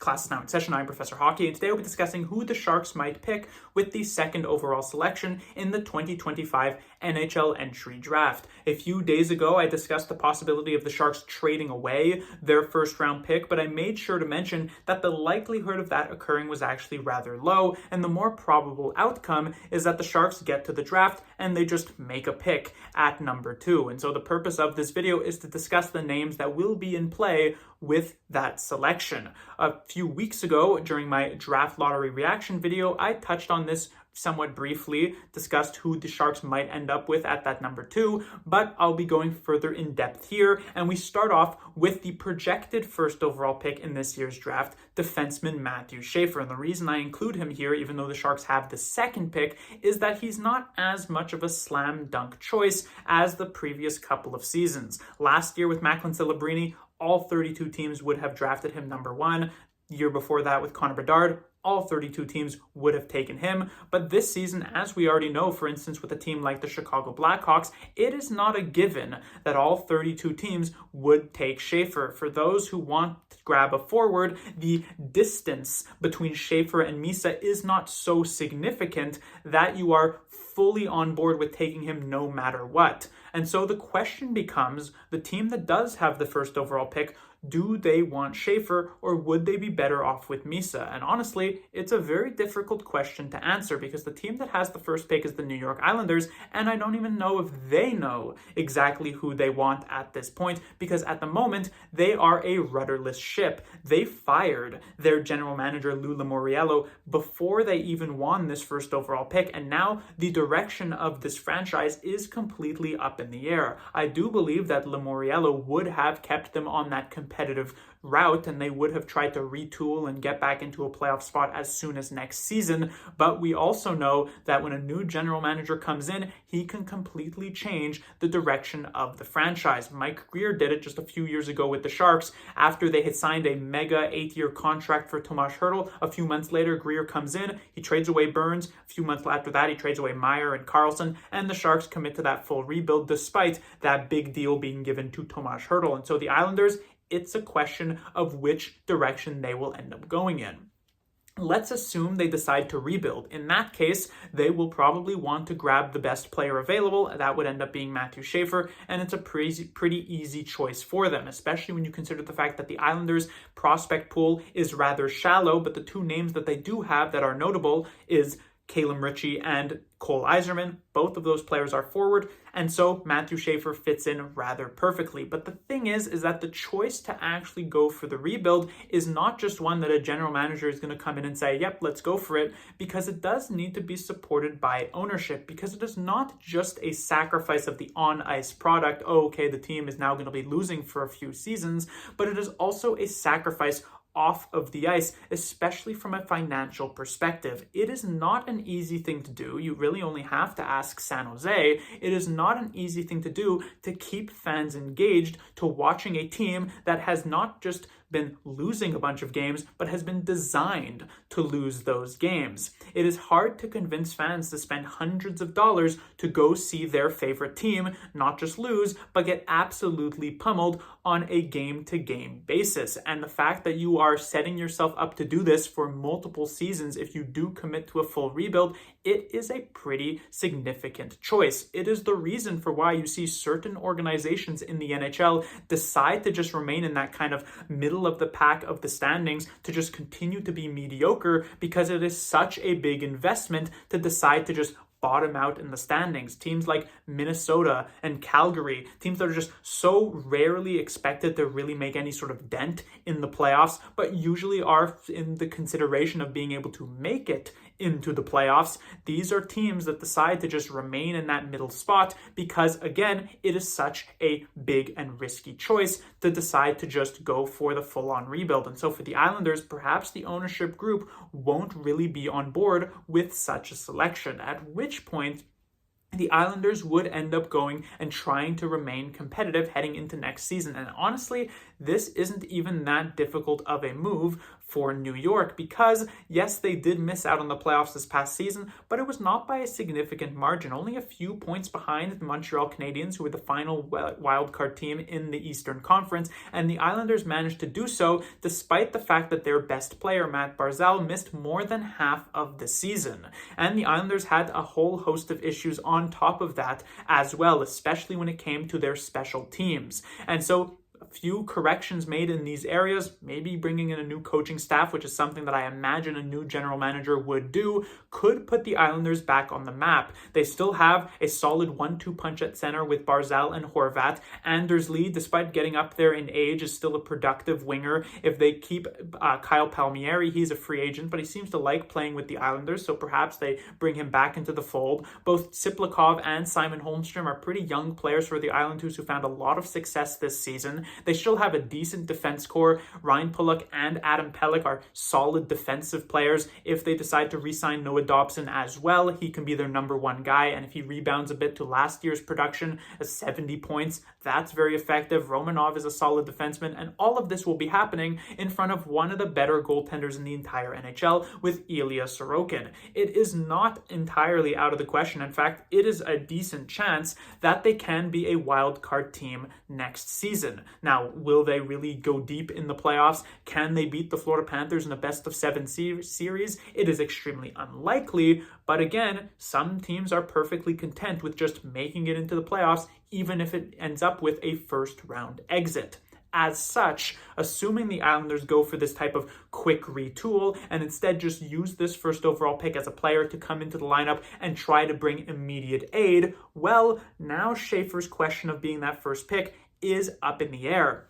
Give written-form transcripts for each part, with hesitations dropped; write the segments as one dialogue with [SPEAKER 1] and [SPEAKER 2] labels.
[SPEAKER 1] Class is now in session. I'm Professor Hockey, and today we'll be discussing who the Sharks might pick with the second overall selection in the 2025 NHL entry draft. A few days ago, I discussed the possibility of the Sharks trading away their first-round pick, but I made sure to mention that the likelihood of that occurring was actually rather low, and the more probable outcome is that the Sharks get to the draft and they just make a pick at number 2. And so the purpose of this video is to discuss the names that will be in play with that selection. A few weeks ago, during my draft lottery reaction video, I touched on this somewhat briefly, discussed who the Sharks might end up with at that number 2, but I'll be going further in depth here. And we start off with the projected first overall pick in this year's draft, defenseman Matthew Schaefer. And the reason I include him here, even though the Sharks have the second pick, is that he's not as much of a slam dunk choice as the previous couple of seasons. Last year with Macklin Celebrini, all 32 teams would have drafted him number 1. Year before that with Connor Bedard, all 32 teams would have taken him. But this season, as we already know, for instance, with a team like the Chicago Blackhawks, it is not a given that all 32 teams would take Schaefer. For those who want to grab a forward, the distance between Schaefer and Misa is not so significant that you are fully on board with taking him no matter what. And so the question becomes, the team that does have the first overall pick, do they want Schaefer or would they be better off with Misa? And honestly, it's a very difficult question to answer because the team that has the first pick is the New York Islanders, and I don't even know if they know exactly who they want at this point because at the moment, they are a rudderless ship. They fired their general manager, Lou Lamoriello, before they even won this first overall pick, and now the direction of this franchise is completely up in the air. I do believe that Lamoriello would have kept them on that competitive route and they would have tried to retool and get back into a playoff spot as soon as next season. But we also know that when a new general manager comes in, he can completely change the direction of the franchise. Mike Grier did it just a few years ago with the Sharks after they had signed a mega 8-year contract for Tomas Hertl. A few months later, Grier comes in, he trades away Burns. A few months after that, he trades away Meyer and Carlson, and the Sharks commit to that full rebuild despite that big deal being given to Tomas Hertl. And so the Islanders, it's a question of which direction they will end up going in. Let's assume they decide to rebuild. In that case, they will probably want to grab the best player available. That would end up being Matthew Schaefer, and it's a pretty easy choice for them, especially when you consider the fact that the Islanders' prospect pool is rather shallow, but the two names that they do have that are notable is Calum Ritchie and Cole Yzerman. Both of those players are forward, and so Matthew Schaefer fits in rather perfectly. But the thing is that the choice to actually go for the rebuild is not just one that a general manager is going to come in and say, yep, let's go for it, because it does need to be supported by ownership, because it is not just a sacrifice of the on-ice product. Oh, okay, the team is now going to be losing for a few seasons, but it is also a sacrifice off of the ice, especially from a financial perspective. It is not an easy thing to do. You really only have to ask San Jose. It is not an easy thing to do to keep fans engaged to watching a team that has not just been losing a bunch of games, but has been designed to lose those games. It is hard to convince fans to spend hundreds of dollars to go see their favorite team not just lose, but get absolutely pummeled on a game-to-game basis. And the fact that you are setting yourself up to do this for multiple seasons, if you do commit to a full rebuild, it is a pretty significant choice. It is the reason for why you see certain organizations in the NHL decide to just remain in that kind of middle of the pack of the standings, to just continue to be mediocre, because it is such a big investment to decide to just bottom out in the standings. Teams like Minnesota and Calgary, teams that are just so rarely expected to really make any sort of dent in the playoffs, but usually are in the consideration of being able to make it into the playoffs. These are teams that decide to just remain in that middle spot because, again, it is such a big and risky choice to decide to just go for the full-on rebuild. And so for the Islanders, perhaps the ownership group won't really be on board with such a selection, at which point the Islanders would end up going and trying to remain competitive heading into next season. And honestly, this isn't even that difficult of a move for New York because, yes, they did miss out on the playoffs this past season, but it was not by a significant margin, only a few points behind the Montreal Canadiens, who were the final wildcard team in the Eastern Conference, and the Islanders managed to do so despite the fact that their best player, Matt Barzal, missed more than half of the season. And the Islanders had a whole host of issues on top of that as well, especially when it came to their special teams. And so a few corrections made in these areas, maybe bringing in a new coaching staff, which is something that I imagine a new general manager would do, could put the Islanders back on the map. They still have a solid 1-2 punch at center with Barzal and Horvat. Anders Lee, despite getting up there in age, is still a productive winger. If they keep Kyle Palmieri, he's a free agent, but he seems to like playing with the Islanders, so perhaps they bring him back into the fold. Both Siplakov and Simon Holmstrom are pretty young players for the Islanders who found a lot of success this season. They still have a decent defense core. Ryan Pulock and Adam Pelech are solid defensive players. If they decide to re-sign Noah Dobson as well, he can be their number one guy. And if he rebounds a bit to last year's production, 70 points, that's very effective. Romanov is a solid defenseman. And all of this will be happening in front of one of the better goaltenders in the entire NHL with Ilya Sorokin. It is not entirely out of the question. In fact, it is a decent chance that they can be a wild card team next season. Now, will they really go deep in the playoffs? Can they beat the Florida Panthers in a best-of-7 series? It is extremely unlikely, but again, some teams are perfectly content with just making it into the playoffs, even if it ends up with a first-round exit. As such, assuming the Islanders go for this type of quick retool and instead just use this first overall pick as a player to come into the lineup and try to bring immediate aid, well, now Schaefer's question of being that first pick is up in the air.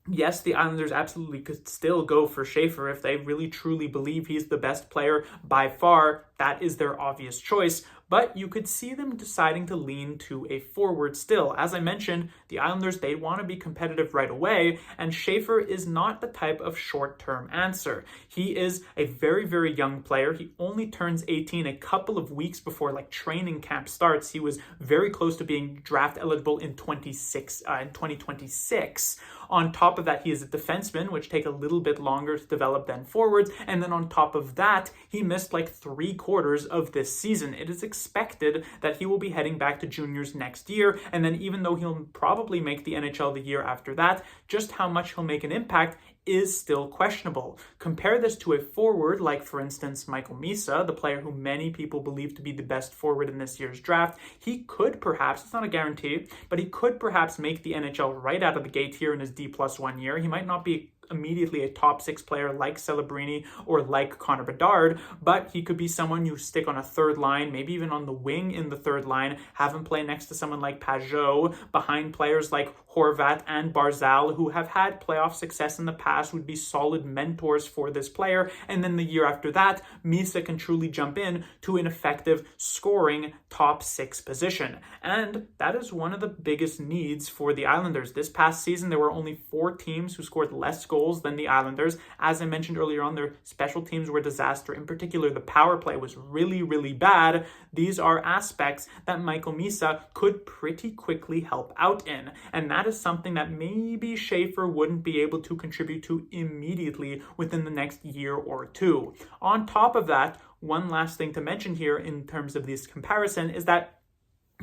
[SPEAKER 1] Yes, the Islanders absolutely could still go for Schaefer if they really truly believe he's the best player by far. That is their obvious choice. But you could see them deciding to lean to a forward still. As I mentioned, the Islanders, they want to be competitive right away, and Schaefer is not the type of short-term answer. He is a very, very young player. He only turns 18 a couple of weeks before training camp starts. He was very close to being draft eligible in 2026. On top of that, he is a defenseman, which take a little bit longer to develop than forwards. And then on top of that, he missed 3/4 of this season. It is expected that he will be heading back to juniors next year. And then even though he'll probably make the NHL the year after that, just how much he'll make an impact is still questionable. Compare this to a forward like, for instance, Michael Misa, the player who many people believe to be the best forward in this year's draft. He could perhaps, it's not a guarantee, but he could perhaps make the NHL right out of the gate here in his D+1 year. He might not be immediately a top 6 player like Celebrini or like Connor Bedard, but he could be someone you stick on a third line, maybe even on the wing in the third line, have him play next to someone like Pajot, behind players like Horvat and Barzal, who have had playoff success in the past, would be solid mentors for this player. And then the year after that, Misa can truly jump in to an effective scoring top 6 position. And that is one of the biggest needs for the Islanders. This past season, there were only 4 teams who scored less goals than the Islanders. As I mentioned earlier on, their special teams were a disaster. In particular, the power play was really, really bad. These are aspects that Michael Misa could pretty quickly help out in. And that is something that maybe Schaefer wouldn't be able to contribute to immediately within the next year or two. On top of that, one last thing to mention here in terms of this comparison is that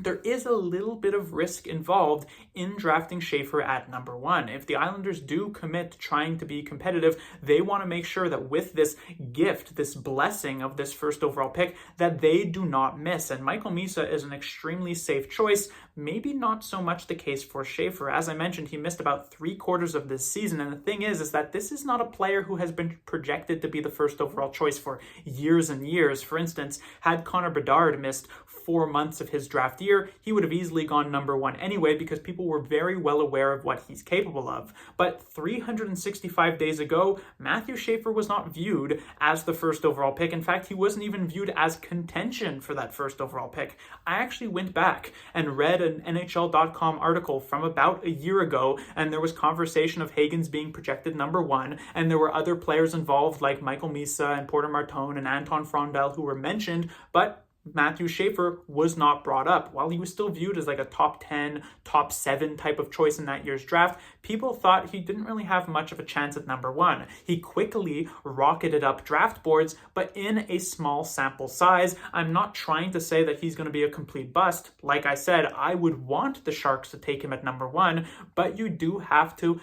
[SPEAKER 1] there is a little bit of risk involved in drafting Schaefer at number 1. If the Islanders do commit to trying to be competitive, they want to make sure that with this gift, this blessing of this first overall pick, that they do not miss. And Michael Misa is an extremely safe choice. Maybe not so much the case for Schaefer. As I mentioned, he missed about 3/4 of this season. And the thing is that this is not a player who has been projected to be the first overall choice for years and years. For instance, had Connor Bedard missed 4 months of his draft year, he would have easily gone number 1 anyway, because people were very well aware of what he's capable of. But 365 days ago, Matthew Schaefer was not viewed as the first overall pick. In fact, he wasn't even viewed as contention for that first overall pick. I actually went back and read an NHL.com article from about a year ago, and there was conversation of Hagens being projected number 1, and there were other players involved like Michael Misa and Porter Martone and Anton Frondel who were mentioned, but Matthew Schaefer was not brought up. While he was still viewed as like a top 10, top 7 type of choice in that year's draft, people thought he didn't really have much of a chance at number 1. He quickly rocketed up draft boards, but in a small sample size. I'm not trying to say that he's going to be a complete bust. Like I said, I would want the Sharks to take him at number 1, but you do have to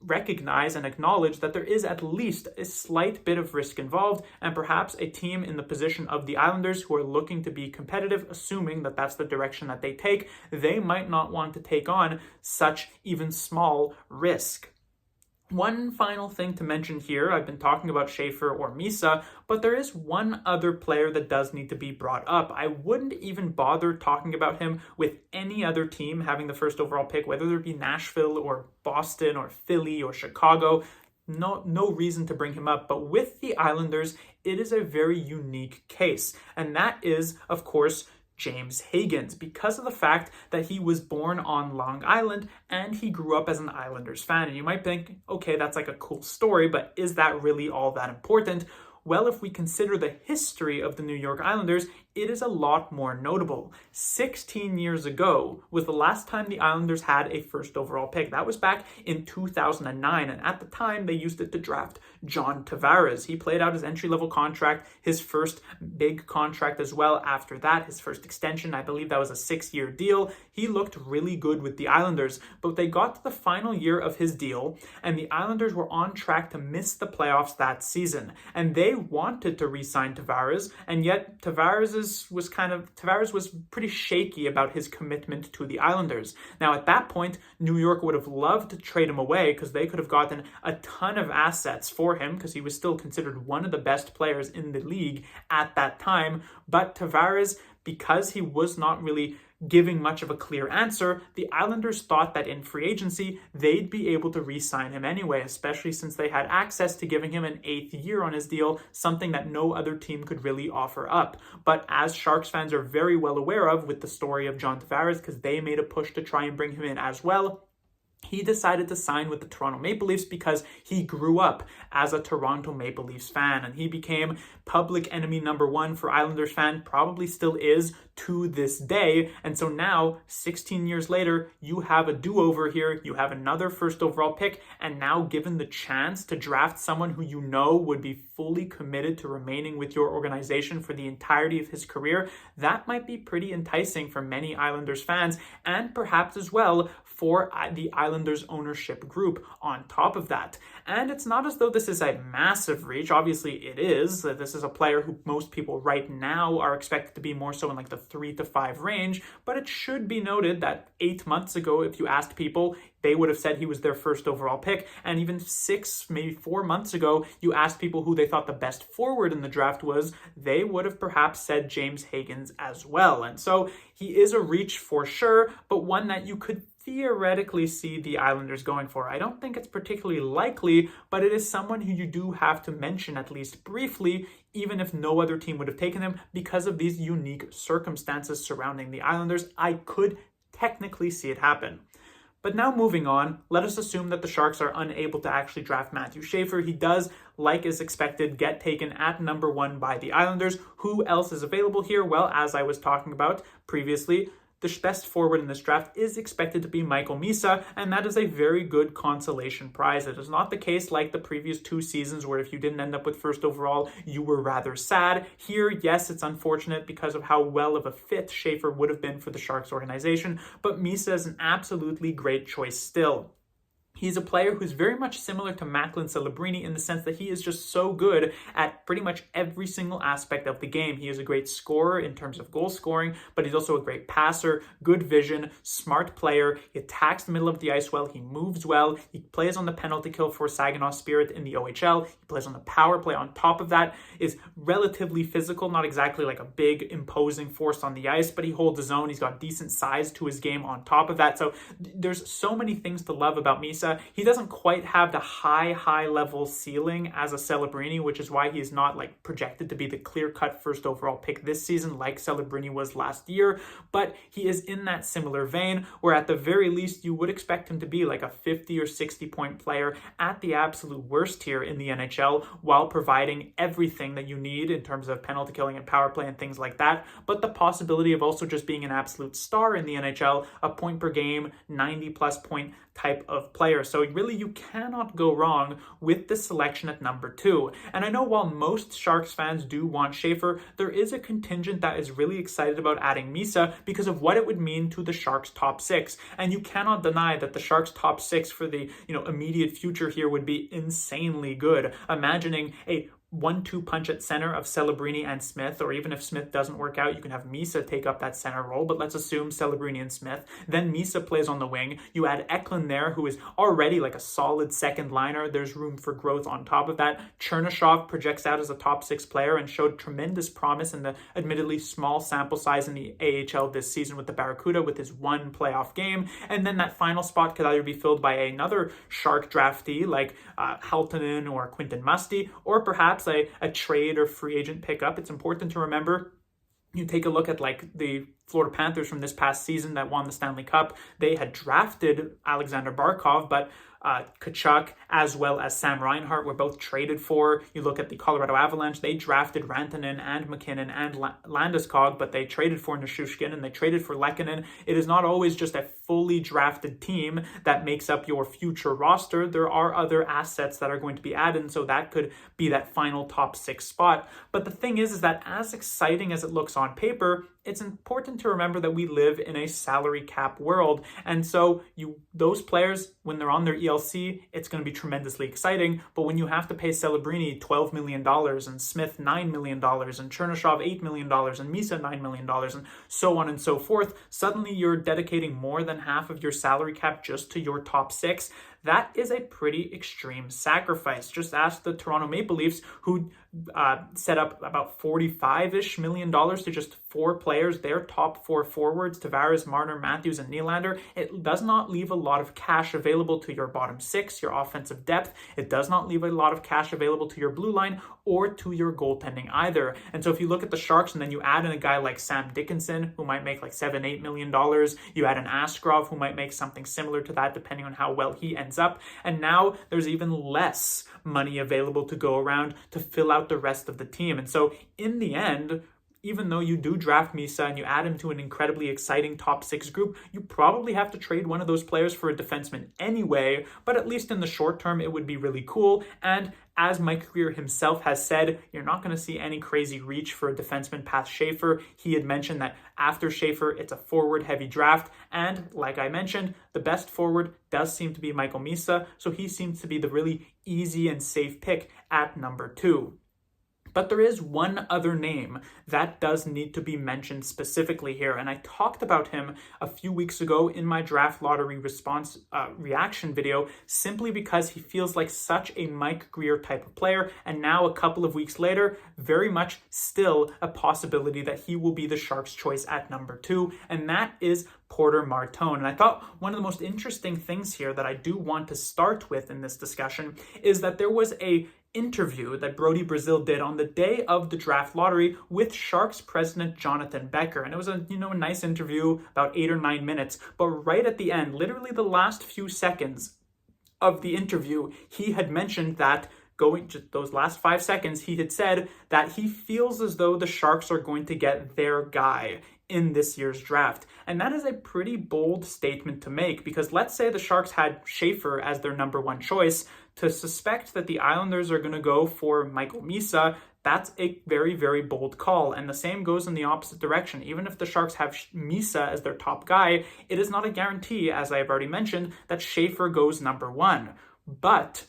[SPEAKER 1] recognize and acknowledge that there is at least a slight bit of risk involved, and perhaps a team in the position of the Islanders who are looking to be competitive, assuming that that's the direction that they take, they might not want to take on such even small risk. One final thing to mention here, I've been talking about Schaefer or Misa, but there is one other player that does need to be brought up. I wouldn't even bother talking about him with any other team having the first overall pick, whether it be Nashville or Boston or Philly or Chicago. No reason to bring him up, but with the Islanders, it is a very unique case, and that is, of course, James Hagens, because of the fact that he was born on Long Island and he grew up as an Islanders fan. And you might think, okay, that's like a cool story, but is that really all that important? Well, if we consider the history of the New York Islanders, it is a lot more notable. 16 years ago was the last time the Islanders had a first overall pick. That was back in 2009, and at the time they used it to draft John Tavares. He played out his entry-level contract, his first big contract as well after that, his first extension. I believe that was a 6-year deal. He looked really good with the Islanders, but they got to the final year of his deal, and the Islanders were on track to miss the playoffs that season, and they wanted to re-sign Tavares, and yet Tavares was pretty shaky about his commitment to the Islanders. Now, at that point, New York would have loved to trade him away because they could have gotten a ton of assets for him because he was still considered one of the best players in the league at that time. But Tavares, because he was not really giving much of a clear answer, the Islanders thought that in free agency, they'd be able to re-sign him anyway, especially since they had access to giving him an 8th year on his deal, something that no other team could really offer up. But as Sharks fans are very well aware of with the story of John Tavares, because they made a push to try and bring him in as well, he decided to sign with the Toronto Maple Leafs because he grew up as a Toronto Maple Leafs fan, and he became public enemy number 1 for Islanders fan, probably still is to this day. And so now, 16 years later, you have a do-over here. You have another first overall pick, and now given the chance to draft someone who you know would be fully committed to remaining with your organization for the entirety of his career, that might be pretty enticing for many Islanders fans, and perhaps as well for the Islanders ownership group on top of that. And it's not as though this is a massive reach. Obviously it is. This is a player who most people right now are expected to be more so in like the 3 to 5 range, but it should be noted that 8 months ago, if you asked people, they would have said he was their first overall pick. And even 6, maybe 4 months ago, you asked people who they thought the best forward in the draft was, they would have perhaps said James Hagens as well. And so he is a reach for sure, but one that you could theoretically see the Islanders going for. I don't think it's particularly likely, but it is someone who you do have to mention at least briefly, even if no other team would have taken him, because of these unique circumstances surrounding the Islanders. I could technically see it happen. But now moving on, let us assume that the Sharks are unable to actually draft Matthew Schaefer. He does, like is expected, get taken at number 1 by the Islanders. Who else is available here? Well, as I was talking about previously, the best forward in this draft is expected to be Michael Misa, and that is a very good consolation prize. It is not the case like the previous 2 seasons where if you didn't end up with first overall, you were rather sad. Here, yes, it's unfortunate because of how well of a fit Schaefer would have been for the Sharks organization, but Misa is an absolutely great choice still. He's a player who's very much similar to Macklin Celebrini in the sense that he is just so good at pretty much every single aspect of the game. He is a great scorer in terms of goal scoring, but he's also a great passer, good vision, smart player. He attacks the middle of the ice well. He moves well. He plays on the penalty kill for Saginaw Spirit in the OHL. He plays on the power play. On top of that, is relatively physical, not exactly like a big imposing force on the ice, but he holds his own. He's got decent size to his game on top of that. So there's so many things to love about Misa. Misa. He doesn't quite have the high level ceiling as a Celebrini, which is why he's not like projected to be the clear-cut first overall pick this season like Celebrini was last year, but he is in that similar vein where at the very least you would expect him to be like a 50 or 60 point player at the absolute worst here in the NHL while providing everything that you need in terms of penalty killing and power play and things like that, but the possibility of also just being an absolute star in the NHL, a point per game, 90 plus point type of player. So really you cannot go wrong with the selection at number 2. And I know while most Sharks fans do want Schaefer, there is a contingent that is really excited about adding Misa because of what it would mean to the Sharks top 6. And you cannot deny that the Sharks top 6 for the immediate future here would be insanely good. Imagining a 1-2 punch at center of Celebrini and Smith, or even if Smith doesn't work out, you can have Misa take up that center role, but let's assume Celebrini and Smith. Then Misa plays on the wing. You add Eklund there, who is already like a solid second liner. There's room for growth on top of that. Chernyshov projects out as a top 6 player and showed tremendous promise in the admittedly small sample size in the AHL this season with the Barracuda with his 1 playoff game. And then that final spot could either be filled by another Shark draftee like Haltonen or Quinton Musty, or perhaps a trade or free agent pickup. It's important to remember, you take a look at like the Florida Panthers from this past season that won the Stanley Cup. They had drafted Alexander Barkov, but Tkachuk as well as Sam Reinhart were both traded for. You look at the Colorado Avalanche, they drafted Rantanen and McKinnon and Landeskog, but they traded for Nichushkin and they traded for Lehkonen. It is not always just a fully drafted team that makes up your future roster. There are other assets that are going to be added, and so that could be that final top 6 spot. But the thing is that as exciting as it looks on paper, it's important to remember that we live in a salary cap world. And so those players, when they're on their ELC, it's going to be tremendously exciting. But when you have to pay Celebrini $12 million and Smith $9 million and Chernyshov $8 million and Misa $9 million and so on and so forth, suddenly you're dedicating more than half of your salary cap just to your top 6. That is a pretty extreme sacrifice. Just ask the Toronto Maple Leafs, who set up about $45-ish million to just 4 players, their top 4 forwards, Tavares, Marner, Matthews, and Nylander. It does not leave a lot of cash available to your bottom 6, your offensive depth. It does not leave a lot of cash available to your blue line or to your goaltending either. And so if you look at the Sharks and then you add in a guy like Sam Dickinson, who might make like $7-8 million, you add an Askarov, who might make something similar to that depending on how well he ends up, and now there's even less money available to go around to fill out the rest of the team. And so in the end, even though you do draft Misa and you add him to an incredibly exciting top 6 group, you probably have to trade one of those players for a defenseman anyway, but at least in the short term, it would be really cool. And as Mike Greer himself has said, you're not going to see any crazy reach for a defenseman past Schaefer. He had mentioned that after Schaefer, it's a forward-heavy draft. And like I mentioned, the best forward does seem to be Michael Misa, so he seems to be the really easy and safe pick at number 2. But there is one other name that does need to be mentioned specifically here, and I talked about him a few weeks ago in my draft lottery response reaction video, simply because he feels like such a Mike Greer type of player, and now a couple of weeks later, very much still a possibility that he will be the Sharks' choice at number 2, and that is Porter Martone. And I thought one of the most interesting things here that I do want to start with in this discussion is that there was a interview that Brody Brazil did on the day of the draft lottery with Sharks president Jonathan Becker. And it was a nice interview, about 8 or 9 minutes. But right at the end, literally the last few seconds of the interview, he had mentioned that just those last 5 seconds, he had said that he feels as though the Sharks are going to get their guy in this year's draft. And that is a pretty bold statement to make, because let's say the Sharks had Schaefer as their number 1 choice. To suspect that the Islanders are going to go for Michael Misa, that's a very, very bold call. And the same goes in the opposite direction. Even if the Sharks have Misa as their top guy, it is not a guarantee, as I have already mentioned, that Schaefer goes number 1. But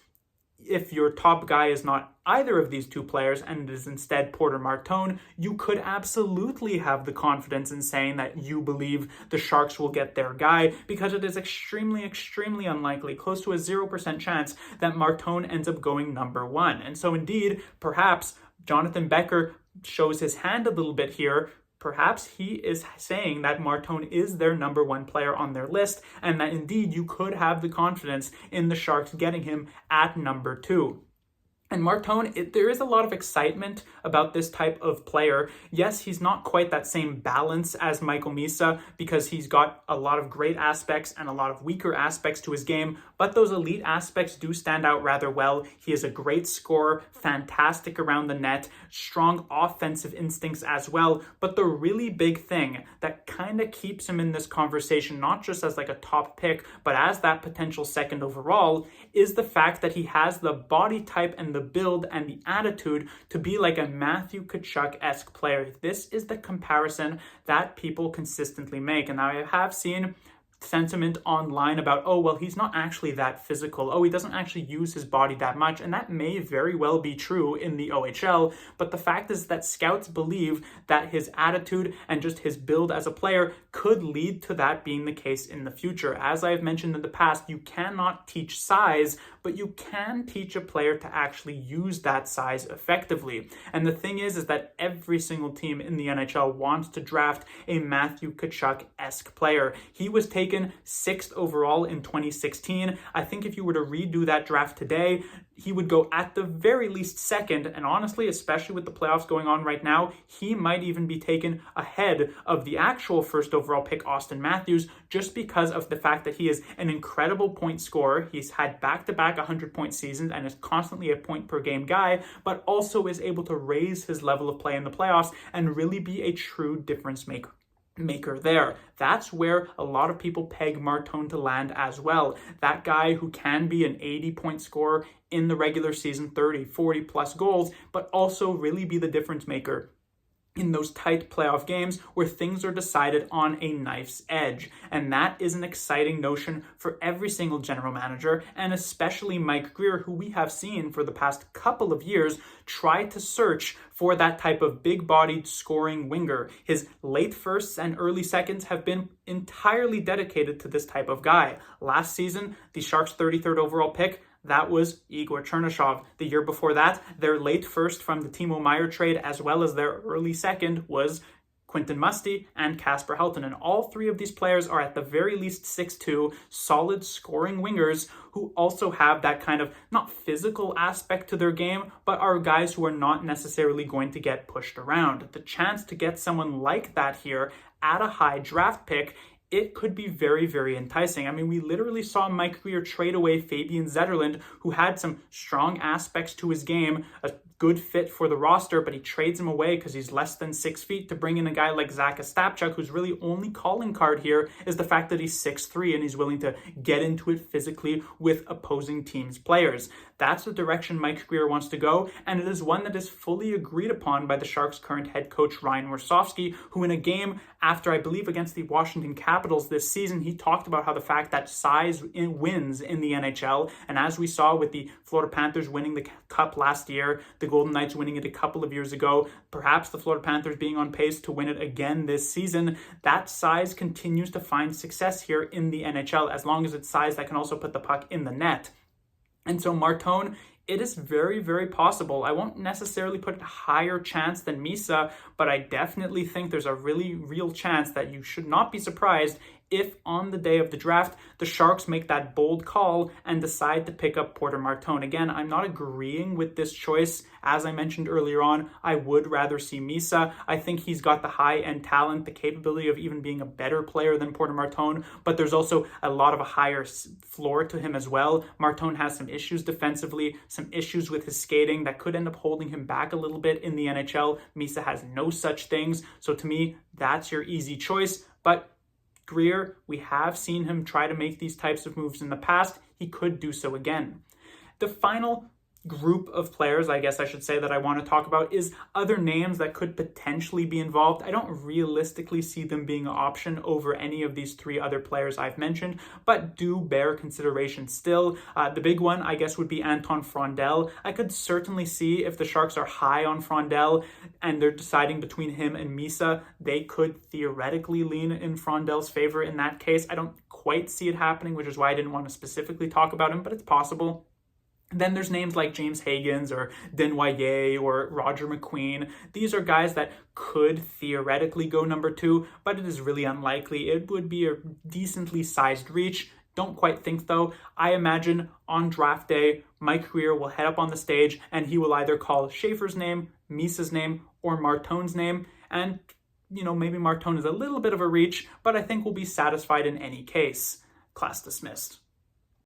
[SPEAKER 1] if your top guy is not either of these 2 players and it is instead Porter Martone, you could absolutely have the confidence in saying that you believe the Sharks will get their guy, because it is extremely, extremely unlikely, close to a 0% chance, that Martone ends up going number 1. And so indeed, perhaps Jonathan Becker shows his hand a little bit here, perhaps he is saying that Martone is their number one player on their list, and that indeed you could have the confidence in the Sharks getting him at number 2. And Martone, there is a lot of excitement about this type of player. Yes, he's not quite that same balance as Michael Misa because he's got a lot of great aspects and a lot of weaker aspects to his game, but those elite aspects do stand out rather well. He is a great scorer, fantastic around the net, strong offensive instincts as well. But the really big thing that kind of keeps him in this conversation, not just as like a top pick, but as that potential second overall, is the fact that he has the body type and the build and the attitude to be like a Matthew Tkachuk-esque player. This is the comparison that people consistently make. And I have seen sentiment online about, oh, well, he's not actually that physical. Oh, he doesn't actually use his body that much. And that may very well be true in the OHL. But the fact is that scouts believe that his attitude and just his build as a player could lead to that being the case in the future. As I've mentioned in the past, you cannot teach size, but you can teach a player to actually use that size effectively. And the thing is that every single team in the NHL wants to draft a Matthew Tkachuk-esque player. He was taken 6th overall in 2016. I think if you were to redo that draft today, he would go at the very least second, and honestly, especially with the playoffs going on right now, he might even be taken ahead of the actual first overall pick, Auston Matthews, just because of the fact that he is an incredible point scorer. He's had back-to-back 100-point seasons and is constantly a point-per-game guy, but also is able to raise his level of play in the playoffs and really be a true difference maker there. That's where a lot of people peg Martone to land as well. That guy who can be an 80-point scorer in the regular season, 30, 40 plus goals, but also really be the difference maker in those tight playoff games where things are decided on a knife's edge. And that is an exciting notion for every single general manager, and especially Mike Grier, who we have seen for the past couple of years try to search for that type of big-bodied scoring winger. His late firsts and early seconds have been entirely dedicated to this type of guy. Last season, the Sharks' 33rd overall pick, that was Igor Chernyshov. The year before that, their late first from the Timo Meier trade, as well as their early second, was Quentin Musty and Kasper Helton. And all three of these players are at the very least 6'2", solid scoring wingers who also have that kind of, not physical aspect to their game, but are guys who are not necessarily going to get pushed around. The chance to get someone like that here at a high draft pick, it could be very, very enticing. I mean, we literally saw Mike Grier trade away Fabian Zetterlund, who had some strong aspects to his game, a good fit for the roster, but he trades him away because he's less than 6 feet to bring in a guy like Zach Ostapchuk, whose really only calling card here is the fact that he's 6'3" and he's willing to get into it physically with opposing teams' players. That's the direction Mike Grier wants to go, and it is one that is fully agreed upon by the Sharks' current head coach, Ryan Warsofsky, who in a game after, I believe, against the Washington Capitals this season, he talked about how the fact that size wins in the NHL, and as we saw with the Florida Panthers winning the Cup last year, the Golden Knights winning it a couple of years ago, perhaps the Florida Panthers being on pace to win it again this season, that size continues to find success here in the NHL, as long as it's size that can also put the puck in the net. And so Martone, it is very, very possible. I won't necessarily put a higher chance than Misa, but I definitely think there's a really real chance that you should not be surprised if on the day of the draft, the Sharks make that bold call and decide to pick up Porter Martone. Again, I'm not agreeing with this choice. As I mentioned earlier on, I would rather see Misa. I think he's got the high-end talent, the capability of even being a better player than Porter Martone, but there's also a lot of a higher floor to him as well. Martone has some issues defensively, some issues with his skating that could end up holding him back a little bit in the NHL. Misa has no such things. So to me, that's your easy choice. But Grier, we have seen him try to make these types of moves in the past. He could do so again. The final group of players, I guess I should say, that I want to talk about is other names that could potentially be involved. I don't realistically see them being an option over any of these three other players I've mentioned, but do bear consideration still. The big one, I guess, would be Anton Frondel. I could certainly see if the Sharks are high on Frondel and they're deciding between him and Misa, they could theoretically lean in Frondel's favor in that case. I don't quite see it happening, which is why I didn't want to specifically talk about him, but it's possible. Then there's names like James Hagens or Dennoyer or Roger McQueen. These are guys that could theoretically go number 2, but it is really unlikely. It would be a decently sized reach. Don't quite think though. I imagine on draft day, Mike Greer will head up on the stage and he will either call Schaefer's name, Misa's name, or Martone's name. And, maybe Martone is a little bit of a reach, but I think we'll be satisfied in any case. Class dismissed.